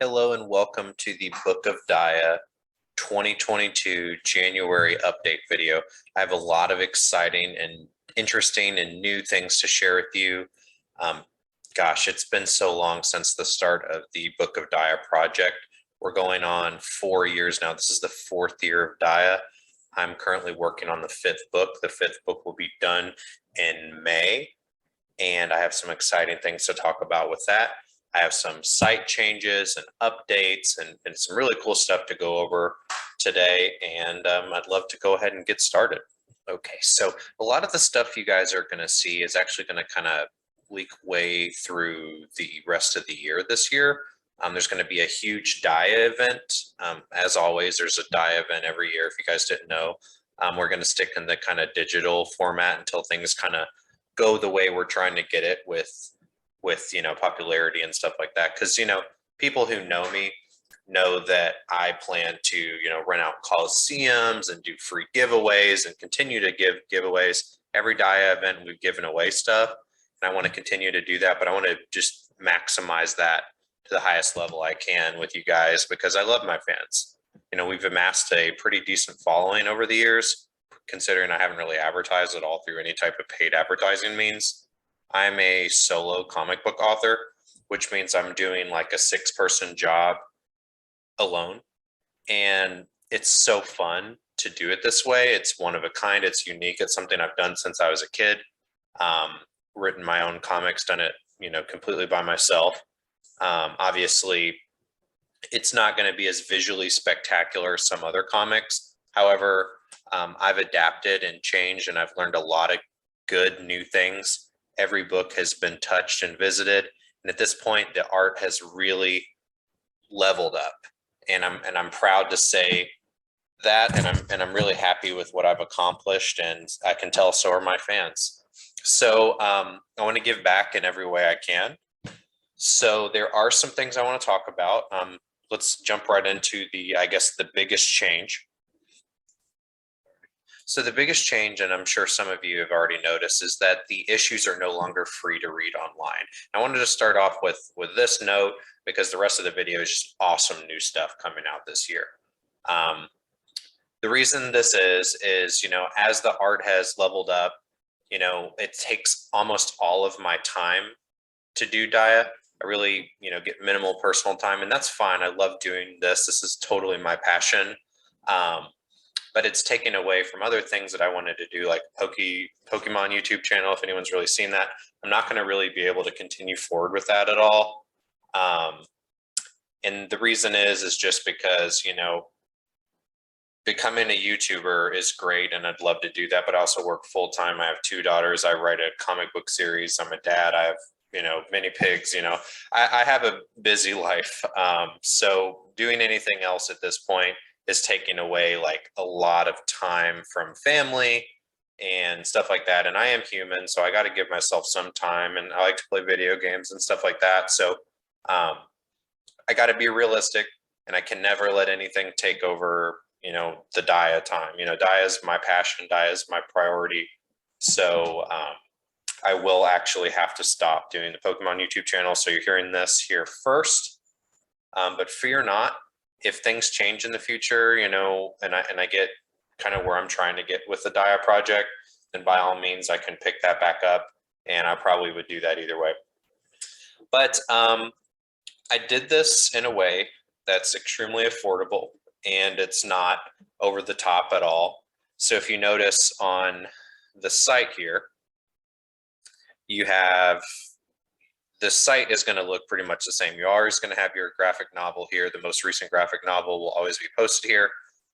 Hello and welcome to the Book of Diya 2022 January update video. I have a lot of exciting and interesting and new things to share with you. Gosh, it's been so long since the start of the Book of Diya project. We're going on 4 years now. This is the 4th year of Diya. I'm currently working on the 5th book. The 5th book will be done in May, and I have some exciting things to talk about with that. I have some site changes and updates and some really cool stuff to go over today, and I'd love to go ahead and get started. Okay, so a lot of the stuff you guys are going to see is actually going to kind of leak way through the rest of the year this year. There's going to be a huge Diya event. As always, there's a Diya event every year. If you guys didn't know, we're going to stick in the kind of digital format until things kind of go the way we're trying to get it with popularity and stuff like that. Because people who know me know that I plan to rent out coliseums and do free giveaways and continue to give giveaways. Every Diya event we've given away stuff, and I want to continue to do that, but I want to just maximize that to the highest level I can with you guys because I love my fans. We've amassed a pretty decent following over the years, considering I haven't really advertised at all through any type of paid advertising means. I'm a solo comic book author, which means I'm doing like a 6-person job alone. And it's so fun to do it this way. It's one of a kind. It's unique. It's something I've done since I was a kid. Written my own comics, done it, completely by myself. Obviously, it's not going to be as visually spectacular as some other comics. However, I've adapted and changed, and I've learned a lot of good new things. Every book has been touched and visited, and at this point, the art has really leveled up. And I'm proud to say that, and I'm really happy with what I've accomplished, and I can tell so are my fans. So I want to give back in every way I can. So there are some things I want to talk about. Let's jump right into the biggest change. So the biggest change, and I'm sure some of you have already noticed, is that the issues are no longer free to read online. I wanted to start off with this note because the rest of the video is just awesome new stuff coming out this year. The reason this is as the art has leveled up, it takes almost all of my time to do Diya. I really, get minimal personal time, and that's fine. I love doing this. This is totally my passion. But it's taken away from other things that I wanted to do, like Pokemon YouTube channel, if anyone's really seen that. I'm not going to really be able to continue forward with that at all. And the reason is just because, becoming a YouTuber is great, and I'd love to do that, but I also work full-time. I have 2 daughters. I write a comic book series. I'm a dad. I have many pigs. I have a busy life. So doing anything else at this point is taking away like a lot of time from family and stuff like that. And I am human, so I got to give myself some time, and I like to play video games and stuff like that. So I got to be realistic, and I can never let anything take over, the Diya time. Diya is my passion. Diya is my priority. So I will actually have to stop doing the Pokemon YouTube channel. So you're hearing this here first, but fear not. If things change in the future, and I get kind of where I'm trying to get with the Diya project, then by all means I can pick that back up, and I probably would do that either way. But I did this in a way that's extremely affordable, and it's not over the top at all. So if you notice on the site here, you have the site is going to look pretty much the same. You're always going to have your graphic novel here. The most recent graphic novel will always be posted here.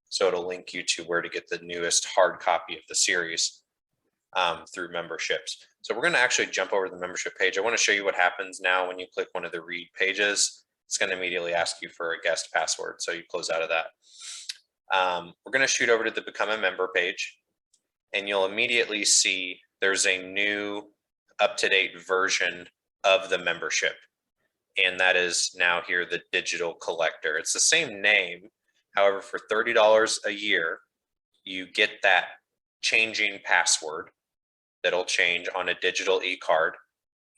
So it'll link you to where to get the newest hard copy of the series through memberships. So we're going to actually jump over to the membership page. I want to show you what happens now when you click one of the read pages. It's going to immediately ask you for a guest password. So you close out of that. We're going to shoot over to the Become a Member page, and you'll immediately see there's a new up-to-date version of the membership, and that is now here the digital collector. It's the same name, however, for $30 a year you get that changing password that'll change on a digital e-card,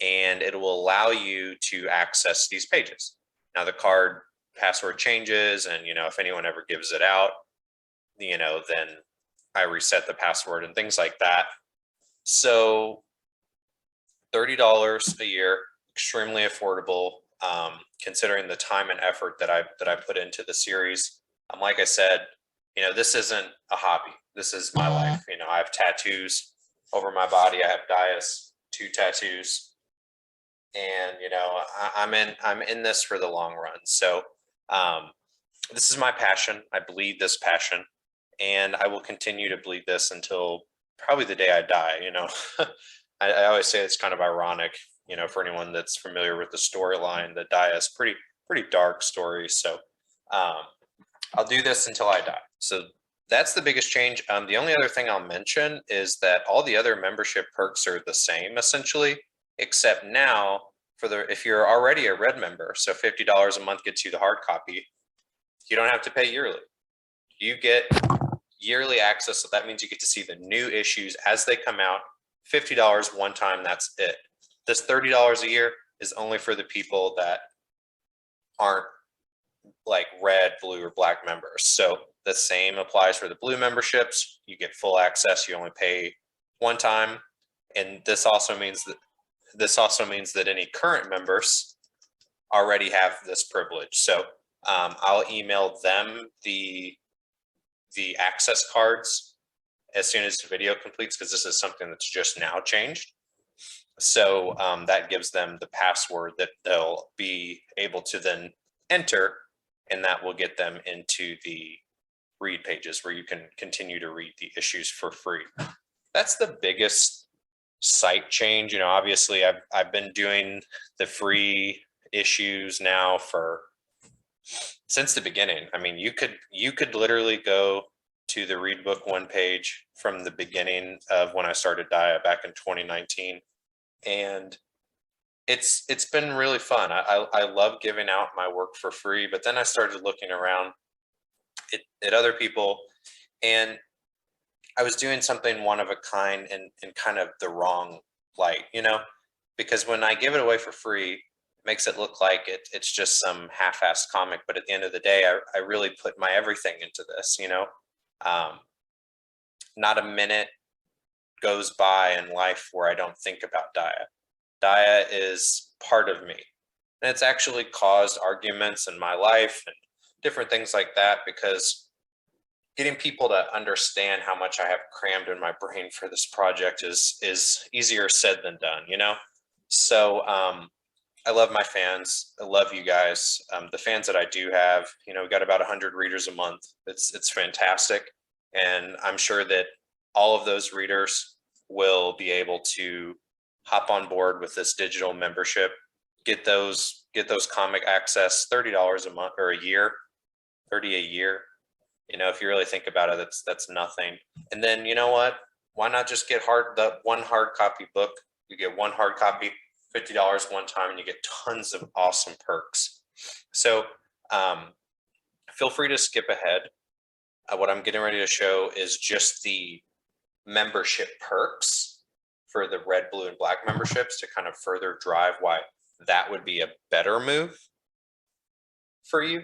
and it will allow you to access these pages. Now the card password changes, and if anyone ever gives it out, then I reset the password and things like that. So $30 a year, extremely affordable, considering the time and effort that I put into the series. Like I said, this isn't a hobby. This is my life. I have tattoos over my body. I have Diya's 2 tattoos, and I'm in this for the long run. So this is my passion. I bleed this passion, and I will continue to bleed this until probably the day I die. I always say it's kind of ironic, for anyone that's familiar with the storyline, that Diya is pretty dark story. So I'll do this until I die. So that's the biggest change. The only other thing I'll mention is that all the other membership perks are the same essentially, except now if you're already a red member, so $50 a month gets you the hard copy, you don't have to pay yearly. You get yearly access, so that means you get to see the new issues as they come out. $50 one time, that's it. This $30 a year is only for the people that aren't like red, blue, or black members. So the same applies for the blue memberships. You get full access. You only pay one time, and this also means that any current members already have this privilege. So I'll email them the access cards as soon as the video completes, because this is something that's just now changed. So that gives them the password that they'll be able to then enter, and that will get them into the read pages where you can continue to read the issues for free. That's the biggest site change. Obviously I've been doing the free issues now since the beginning. I mean, you could literally go to the read book one page from the beginning of when I started Diya back in 2019, and it's been really fun. I love giving out my work for free, but then I started looking around at other people, and I was doing something one of a kind in kind of the wrong light, because when I give it away for free, it makes it look like it's just some half-assed comic, but at the end of the day, I really put my everything into this. Not a minute goes by in life where I don't think about Diya. Diya is part of me, and it's actually caused arguments in my life and different things like that, because getting people to understand how much I have crammed in my brain for this project is easier said than done, So I love my fans. I love you guys. The fans that I do have, we got about 100 readers a month. It's fantastic. And I'm sure that all of those readers will be able to hop on board with this digital membership, get those comic access, $30 a month or a year, 30 a year. If you really think about it, that's nothing. And then you know what? Why not just get the one hard copy book? You get one hard copy, $50 one time, and you get tons of awesome perks. So feel free to skip ahead. What I'm getting ready to show is just the membership perks for the red, blue, and black memberships to kind of further drive why that would be a better move for you.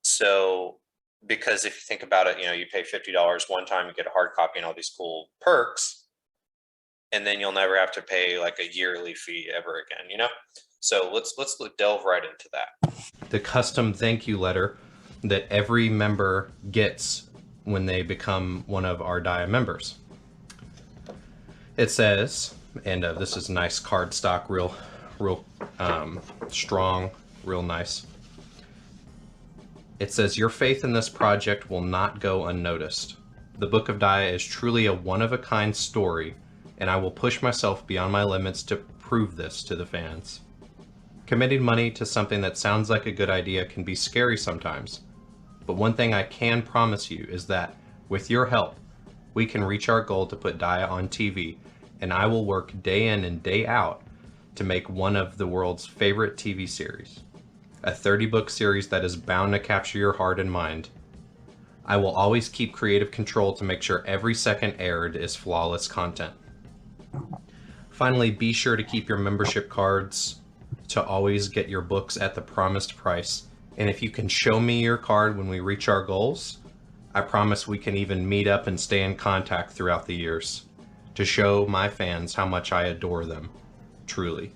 So, because if you think about it, you pay $50 one time, you get a hard copy and all these cool perks, and then you'll never have to pay like a yearly fee ever again, So let's delve right into that. The custom thank you letter that every member gets when they become one of our Diya members. It says, and this is nice cardstock, real strong, real nice. It says, "Your faith in this project will not go unnoticed. The Book of Diya is truly a one-of-a-kind story, and I will push myself beyond my limits to prove this to the fans. Committing money to something that sounds like a good idea can be scary sometimes, but one thing I can promise you is that, with your help, we can reach our goal to put Diya on TV, and I will work day in and day out to make one of the world's favorite TV series. A 30-book series that is bound to capture your heart and mind. I will always keep creative control to make sure every second aired is flawless content. Finally, be sure to keep your membership cards to always get your books at the promised price And if you can show me your card when we reach our goals, I promise we can even meet up and stay in contact throughout the years to show my fans how much I adore them, truly.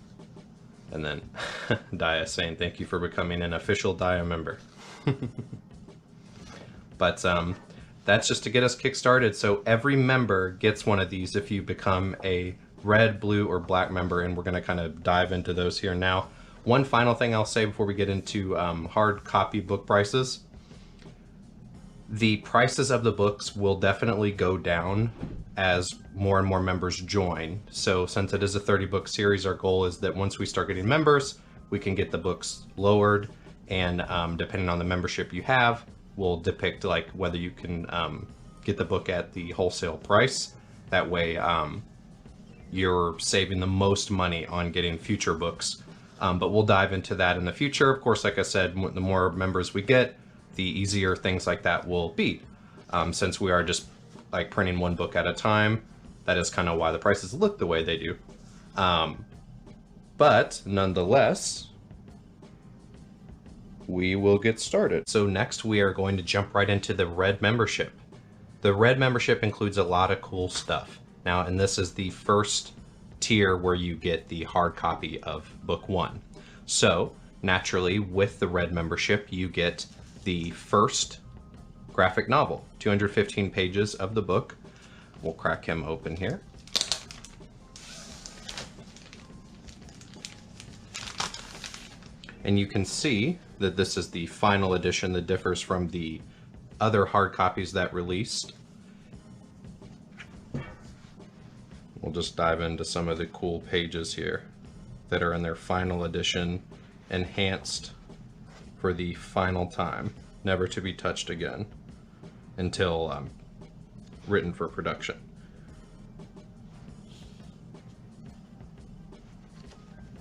And then Diya saying thank you for becoming an official Diya member. But that's just to get us kick-started. So every member gets one of these if you become a red, blue, or black member, and we're going to kind of dive into those here now. One final thing I'll say before we get into hard copy book prices. The prices of the books will definitely go down as more and more members join. So since it is a 30-book series, our goal is that once we start getting members, we can get the books lowered, and depending on the membership you have, we'll depict like whether you can get the book at the wholesale price. That way you're saving the most money on getting future books. But we'll dive into that in the future. Of course, like I said, the more members we get, the easier things like that will be. Since we are just like printing one book at a time, that is kind of why the prices look the way they do. But nonetheless, we will get started. So next we are going to jump right into the red membership. The red membership includes a lot of cool stuff. Now, and this is the first tier where you get the hard copy of book 1. So naturally, with the red membership, you get the first graphic novel, 215 pages of the book. We'll crack him open here. And you can see that this is the final edition that differs from the other hard copies that released. We'll just dive into some of the cool pages here that are in their final edition, enhanced for the final time, never to be touched again until written for production.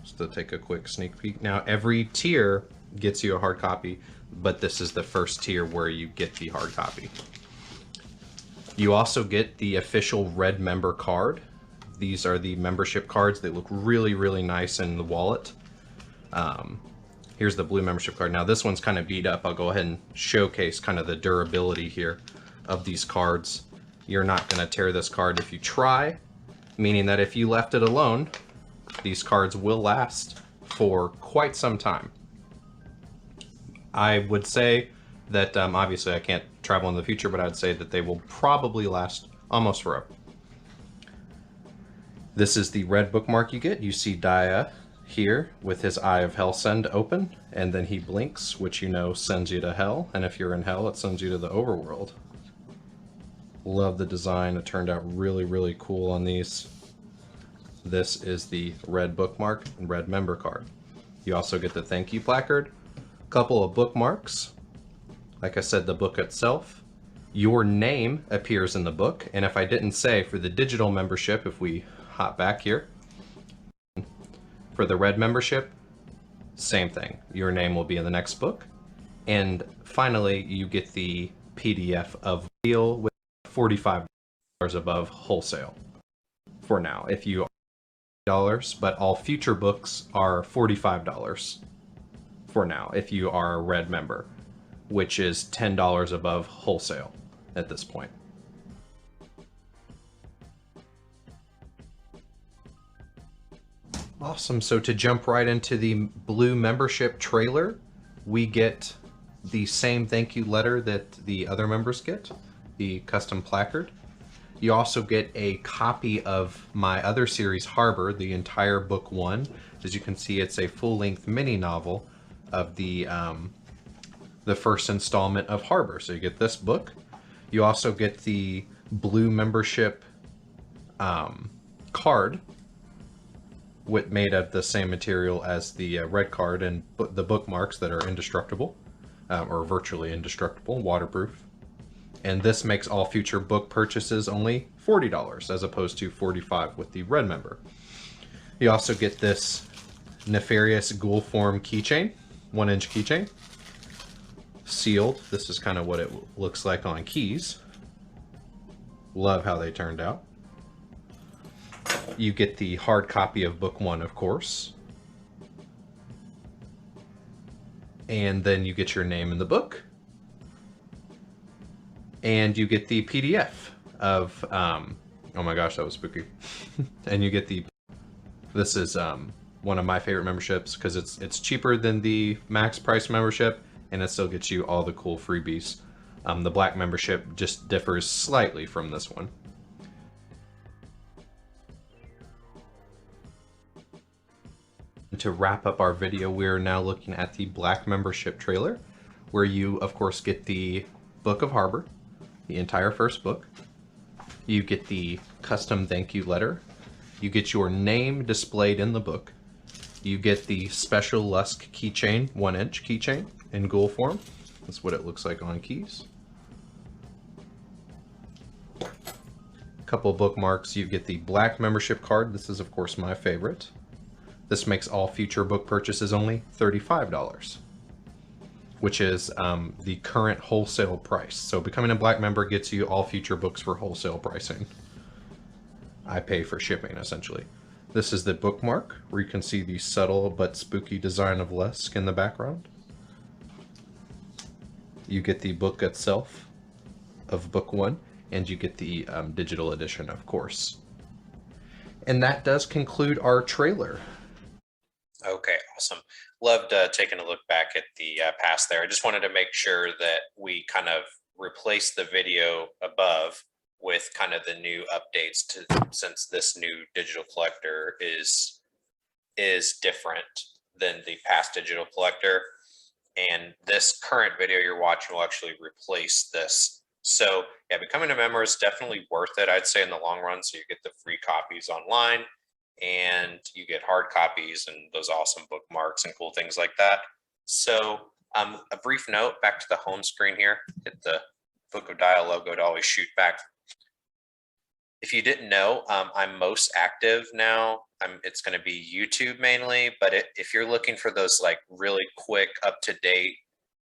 Just to take a quick sneak peek. Now, every tier gets you a hard copy, but this is the first tier where you get the hard copy. You also get the official red member card. These are the membership cards. They look really, really nice in the wallet. Here's the blue membership card. Now this one's kind of beat up. I'll go ahead and showcase kind of the durability here of these cards. You're not going to tear this card if you try, meaning that if you left it alone, these cards will last for quite some time. I would say that obviously I can't travel in the future, but I'd say that they will probably last almost forever. This is the red bookmark you get. You see Diya here with his Eye of Hell send open, and then he blinks, which you know sends you to hell, and if you're in hell, it sends you to the overworld. Love the design. It turned out really, really cool on these. This is the red bookmark and red member card. You also get the thank you placard, a couple of bookmarks. Like I said, the book itself. Your name appears in the book, and if I didn't say, for the digital membership, if we hop back here, for the red membership, same thing. Your name will be in the next book. And finally, you get the PDF of deal with $45 above wholesale for now. If you $, but all future books are $45 for now if you are a red member, which is $10 above wholesale at this point. Awesome. So to jump right into the blue membership trailer, we get the same thank you letter that the other members get, the custom placard. You also get a copy of my other series, Harbor, the entire book 1. As you can see, it's a full-length mini novel of the first installment of Harbor. So you get this book. You also get the blue membership card, made of the same material as the red card, and the bookmarks that are indestructible, or virtually indestructible, waterproof. And this makes all future book purchases only $40 as opposed to $45 with the red member. You also get this nefarious ghoul form keychain, 1-inch keychain, sealed. This is kind of what it looks like on keys. Love how they turned out. You get the hard copy of book 1, of course. And then you get your name in the book. And you get the PDF of, oh my gosh, that was spooky. And you get this is one of my favorite memberships because it's cheaper than the max price membership, and it still gets you all the cool freebies. The black membership just differs slightly from this one. To wrap up our video, we're now looking at the black membership trailer, where you of course get the Book of Harbor, the entire first book. You get the custom thank you letter. You get your name displayed in the book. You get the special Lusk keychain, 1-inch keychain in ghoul form. That's what it looks like on keys. Couple bookmarks. You get the black membership card. This is of course my favorite. This makes all future book purchases only $35, which is the current wholesale price. So becoming a black member gets you all future books for wholesale pricing. I pay for shipping, essentially. This is the bookmark, where you can see the subtle but spooky design of Lusk in the background. You get the book itself of book 1, and you get the digital edition, of course. And that does conclude our trailer. Okay, awesome. Loved taking a look back at the past there. I just wanted to make sure that we kind of replaced the video above with kind of the new updates since this new digital collector is different than the past digital collector. And this current video you're watching will actually replace this. So yeah, becoming a member is definitely worth it, I'd say, in the long run. So you get the free copies online, and you get hard copies and those awesome bookmarks and cool things like that. So a brief note back to the home screen here, hit the Book of Diya logo to always shoot back. If you didn't know, I'm most active now. It's going to be YouTube mainly, but if you're looking for those like really quick, up-to-date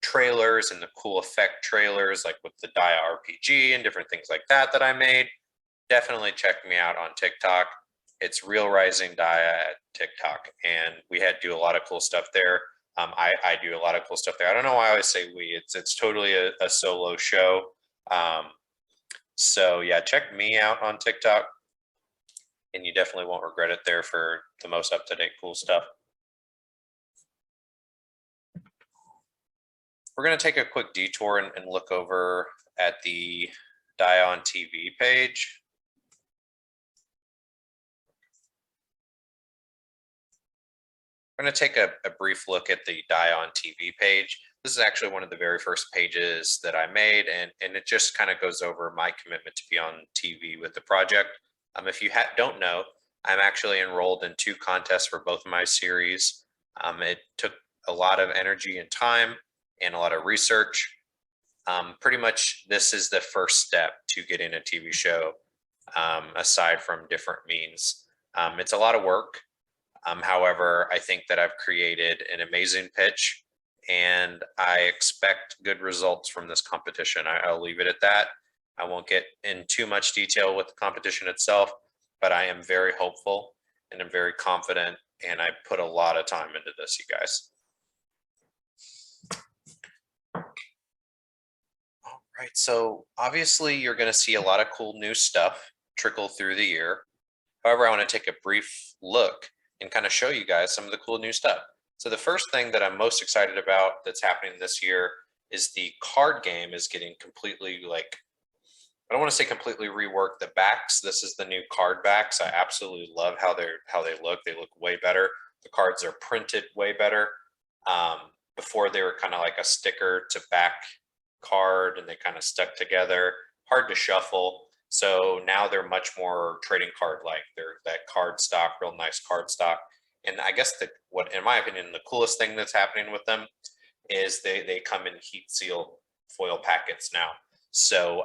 trailers and the cool effect trailers, like with the Diya RPG and different things like that I made, definitely check me out on TikTok. It's Real Rising Diya at TikTok, and we do a lot of cool stuff there. I do a lot of cool stuff there. I don't know why I always say we. It's totally a solo show. So yeah, check me out on TikTok, and you definitely won't regret it there for the most up-to-date cool stuff. We're going to take a quick detour and look over at the Diya on TV page. We're going to take a brief look at the Diya on TV page. This is actually one of the very first pages that I made, and it just kind of goes over my commitment to be on TV with the project. If you don't know, I'm actually enrolled in 2 contests for both of my series. It took a lot of energy and time and a lot of research. Pretty much this is the first step to getting a TV show, aside from different means. It's a lot of work. However, I think that I've created an amazing pitch, and I expect good results from this competition. I'll leave it at that. I won't get in too much detail with the competition itself, but I am very hopeful and I'm very confident, and I put a lot of time into this, you guys. All right, so obviously you're going to see a lot of cool new stuff trickle through the year. However, I want to take a brief look and kind of show you guys some of the cool new stuff. So the first thing that I'm most excited about that's happening this year is the card game is getting completely, like, I don't want to say completely reworked. The backs, this is the new card backs. I absolutely love how they look. They look way better. The cards are printed way better. Before they were kind of like a sticker to back card, and they kind of stuck together, hard to shuffle. So now they're much more trading card like. They're that card stock, real nice card stock. And I guess what, in my opinion, the coolest thing that's happening with them is they come in heat seal foil packets now. So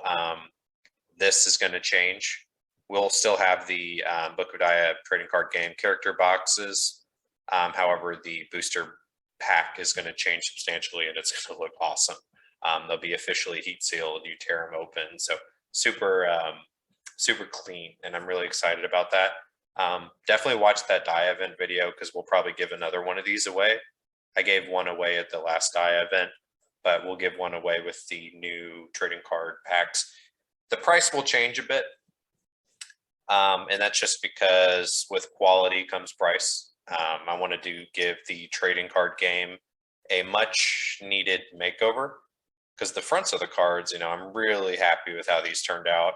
this is going to change. We'll still have the Book of Diya trading card game character boxes. However, the booster pack is going to change substantially, and it's going to look awesome. They'll be officially heat sealed. You tear them open. So super clean, and I'm really excited about that. Definitely watch that Diya event video, because we'll probably give another one of these away. I gave one away at the last Diya event, but we'll give one away with the new trading card packs. The price will change a bit. And that's just because with quality comes price. I wanted to give the trading card game a much needed makeover because the fronts of the cards, I'm really happy with how these turned out.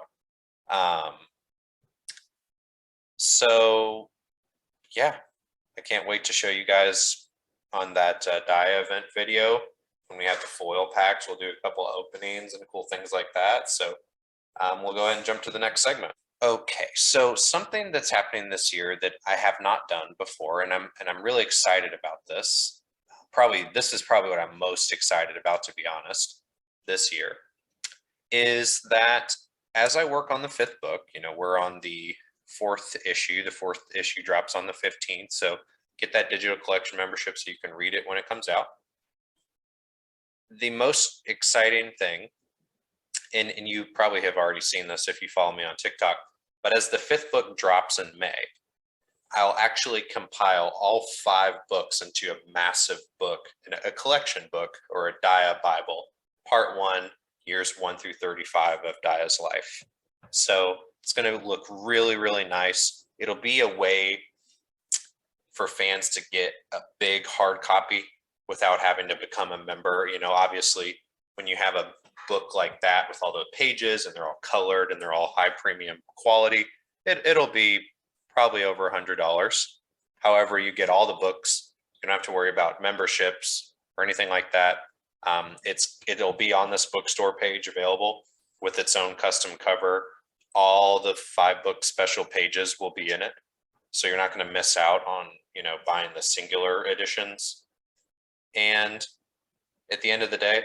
So yeah, I can't wait to show you guys on that Diya event video. When we have the foil packs, we'll do a couple of openings and cool things like that. So we'll go ahead and jump to the next segment. Okay, so something that's happening this year that I have not done before, and I'm really excited about this. This is probably what I'm most excited about, to be honest, this year, is that as I work on the 5th book, we're on the 4th issue. The 4th issue drops on the 15th, so get that digital collection membership so you can read it when it comes out. The most exciting thing, and you probably have already seen this if you follow me on TikTok, but as the 5th book drops in May, I'll actually compile all 5 books into a massive book, a collection book or a Diya Bible, part 1, years 1 through 35 of Diya's life. So it's going to look really, really nice. It'll be a way for fans to get a big hard copy without having to become a member. Obviously, when you have a book like that with all the pages and they're all colored and they're all high premium quality, it'll be probably over $100. However, you get all the books, you don't have to worry about memberships or anything like that. It'll be on this bookstore page available with its own custom cover. All the 5 book special pages will be in it, so you're not going to miss out on buying the singular editions. And at the end of the day,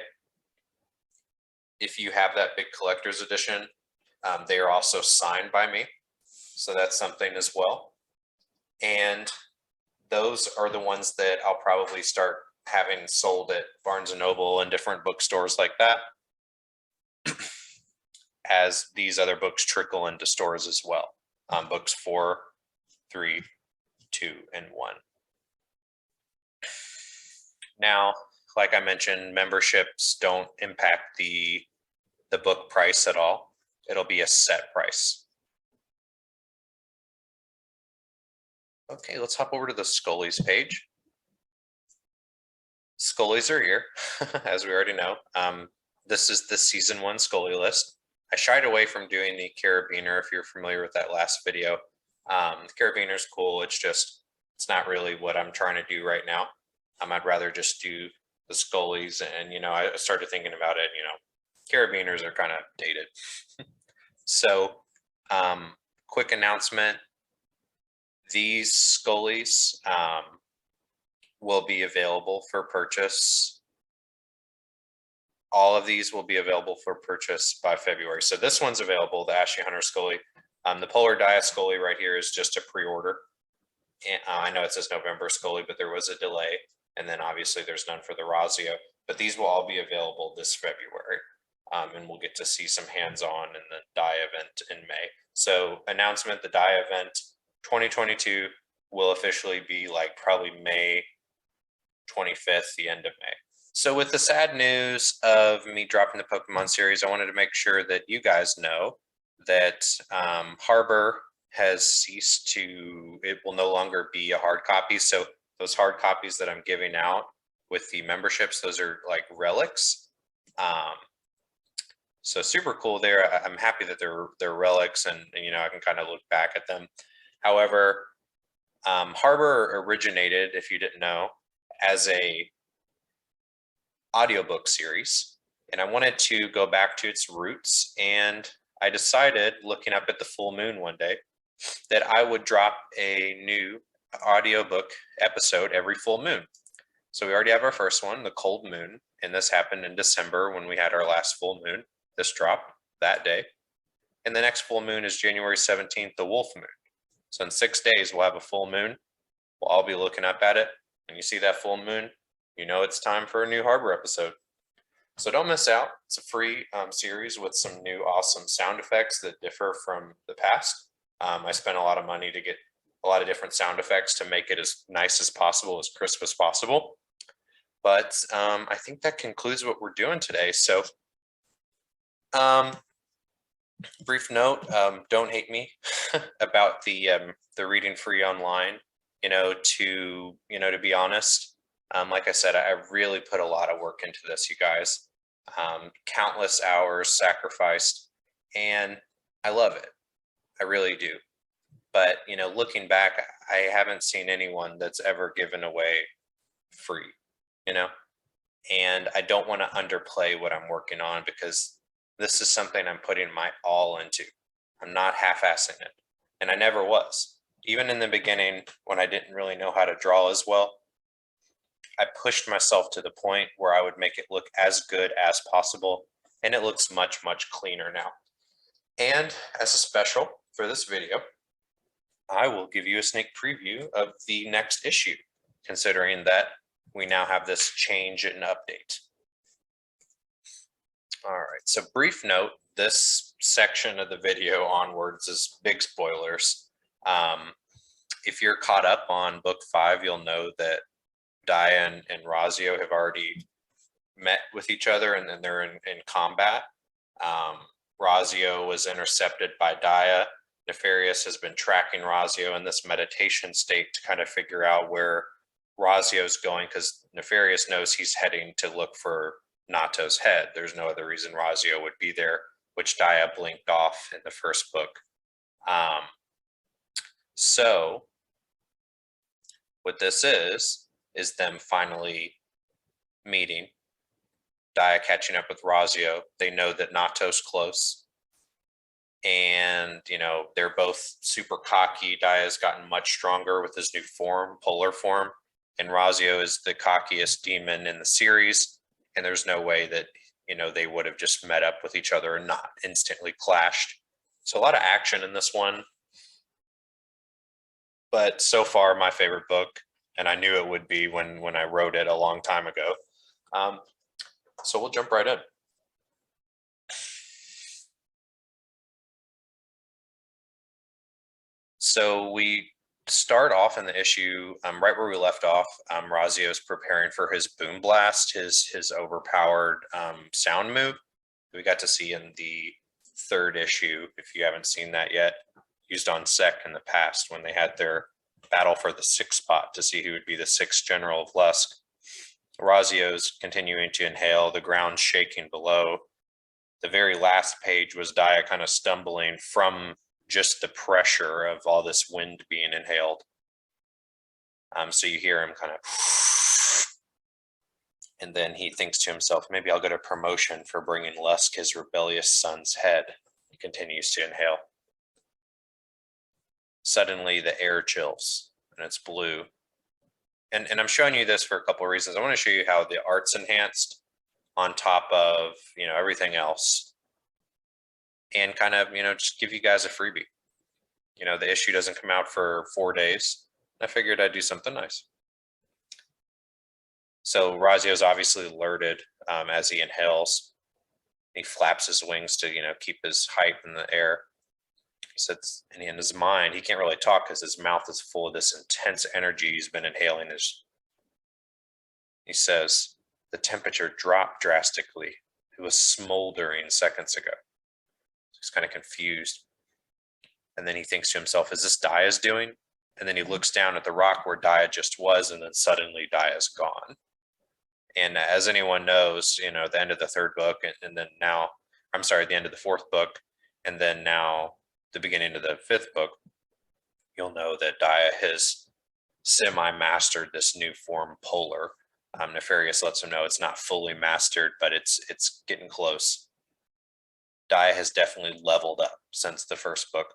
if you have that big collector's edition, they are also signed by me. So that's something as well. And those are the ones that I'll probably start having sold at Barnes & Noble and different bookstores like that as these other books trickle into stores as well. Books 4, 3, 2, and 1. Now, like I mentioned, memberships don't impact the book price at all. It'll be a set price. Okay, let's hop over to the Skullies page. Skullies are here, as we already know. This is the season 1 Skully list. I shied away from doing the Carabiner if you're familiar with that last video. The Carabiner is cool. It's not really what I'm trying to do right now. I'd rather just do the Skullies, and I started thinking about it. Carabiners are kind of dated. So, quick announcement: these Skullies will be available for purchase. All of these will be available for purchase by February. So this one's available, the Ashley Hunter Skully. The Polar Diya Skully right here is just a pre-order. And I know it says November Skully, but there was a delay. And then obviously there's none for the Razio, but these will all be available this February. And we'll get to see some hands-on in the Diya event in May. So announcement, the Diya event 2022 will officially be like probably May 25th, the end of May. So with the sad news of me dropping the Pokemon series, I wanted to make sure that you guys know that Harbor has ceased to, it will no longer be a hard copy. So those hard copies that I'm giving out with the memberships, those are like relics. So super cool there. I'm happy that they're relics, and I can kind of look back at them. However, Harbor originated, if you didn't know, as a audiobook series, and I wanted to go back to its roots, and I decided, looking up at the full moon one day, that I would drop a new audiobook episode every full moon. So we already have our first one, the cold moon, and this happened in December when we had our last full moon. This dropped that day. And the next full moon is January 17th, the wolf moon. So in 6 days, we'll have a full moon. We'll all be looking up at it. When you see that full moon, it's time for a new Harbor episode. So don't miss out. It's a free series with some new awesome sound effects that differ from the past. I spent a lot of money to get a lot of different sound effects to make it as nice as possible, as crisp as possible. But I think that concludes what we're doing today. So brief note, don't hate me about the reading free online. To be honest, like I said, I really put a lot of work into this, you guys. Countless hours sacrificed, and I love it. I really do. But looking back, I haven't seen anyone that's ever given away free. You know, and I don't want to underplay what I'm working on because this is something I'm putting my all into. I'm not half-assing it, and I never was. Even in the beginning, when I didn't really know how to draw as well, I pushed myself to the point where I would make it look as good as possible, and it looks much, much cleaner now. And as a special for this video, I will give you a sneak preview of the next issue, considering that we now have this change and update. All right, so brief note, this section of the video onwards is big spoilers. If you're caught up on book 5, you'll know that Diya and Razio have already met with each other, and then they're in combat. Razio was intercepted by Diya. Nefarious has been tracking Razio in this meditation state to kind of figure out where Razio's going, because Nefarious knows he's heading to look for Nato's head. There's no other reason Razio would be there, which Diya blinked off in the first book. So what this is them finally meeting, Diya catching up with Razio. They know that Nato's close, and they're both super cocky. Diya's gotten much stronger with his new form, polar form, and Razio is the cockiest demon in the series, and there's no way that they would have just met up with each other and not instantly clashed. So a lot of action in this one, but so far my favorite book, and I knew it would be when I wrote it a long time ago. So we'll jump right in. So we start off in the issue right where we left off. Razio is preparing for his boom blast, his overpowered sound move. We got to see in the 3rd issue, if you haven't seen that yet, used on Sec in the past when they had their battle for the 6th spot to see who would be the 6th general of Lusk. Razio's continuing to inhale, the ground shaking below. The very last page was Diya kind of stumbling from just the pressure of all this wind being inhaled. So you hear him kind of, and then he thinks to himself, maybe I'll get a promotion for bringing Lusk his rebellious son's head. He continues to inhale. Suddenly the air chills and it's blue. And I'm showing you this for a couple of reasons. I want to show you how the art's enhanced on top of, everything else. And kind of, just give you guys a freebie. The issue doesn't come out for 4 days. I figured I'd do something nice. So Razio's obviously alerted as he inhales. He flaps his wings to, keep his height in the air. And in his mind, he can't really talk because his mouth is full of this intense energy he's been inhaling. He says, the temperature dropped drastically. It was smoldering seconds ago. He's kind of confused. And then he thinks to himself, is this Diya's doing? And then he looks down at the rock where Diya just was, and then suddenly Diya's gone. And as anyone knows, the end of the 3rd book, and then now, the end of the 4th book, and then now the beginning of the 5th book, you'll know that Diya has semi-mastered this new form, Polar. Nefarious lets him know it's not fully mastered, but it's getting close. Diya has definitely leveled up since the 1st book.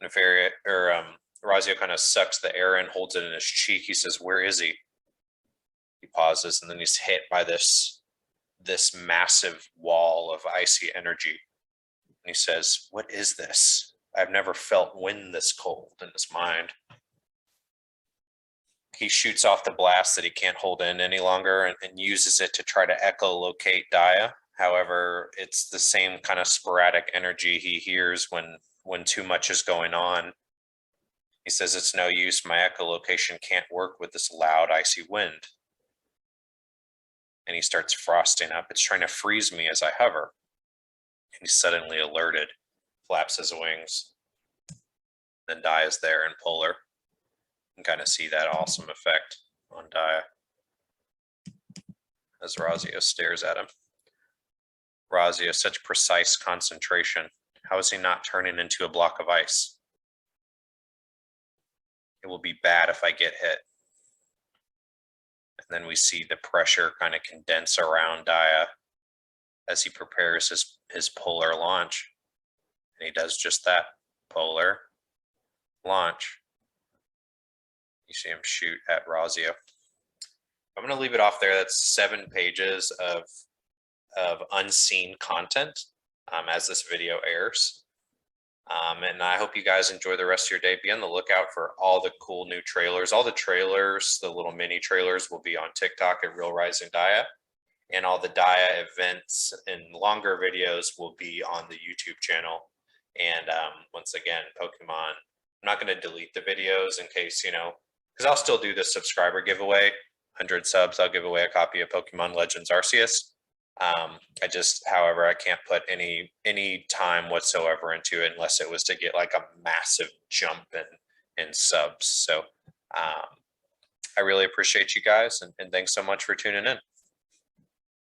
Razio kind of sucks the air in, holds it in his cheek. He says, where is he? He pauses, and then he's hit by this massive wall of icy energy. And he says, what is this? I've never felt wind this cold in his mind. He shoots off the blast that he can't hold in any longer and uses it to try to echolocate Diya. However, it's the same kind of sporadic energy he hears when too much is going on. He says, it's no use. My echolocation can't work with this loud, icy wind. and he starts frosting up. It's trying to freeze me as I hover. And he's suddenly alerted, flaps his wings. Then Diya's there in polar. You can kind of see that awesome effect on Diya as Razio stares at him. Razio, such precise concentration. How is he not turning into a block of ice? It will be bad if I get hit. And then we see the pressure kind of condense around Diya as he prepares his polar launch. And he does just that. Polar launch. You see him shoot at Razio. I'm going to leave it off there. That's 7 pages of unseen content as this video airs. And I hope you guys enjoy the rest of your day. Be on the lookout for all the cool new trailers. All the trailers, the little mini trailers, will be on TikTok at Real Rising Diya. And all the Diya events and longer videos will be on the YouTube channel. And once again, Pokemon, I'm not going to delete the videos in case, because I'll still do the subscriber giveaway. 100 subs, I'll give away a copy of Pokemon Legends Arceus. However, I can't put any time whatsoever into it unless it was to get like a massive jump in subs. So I really appreciate you guys, and thanks so much for tuning in.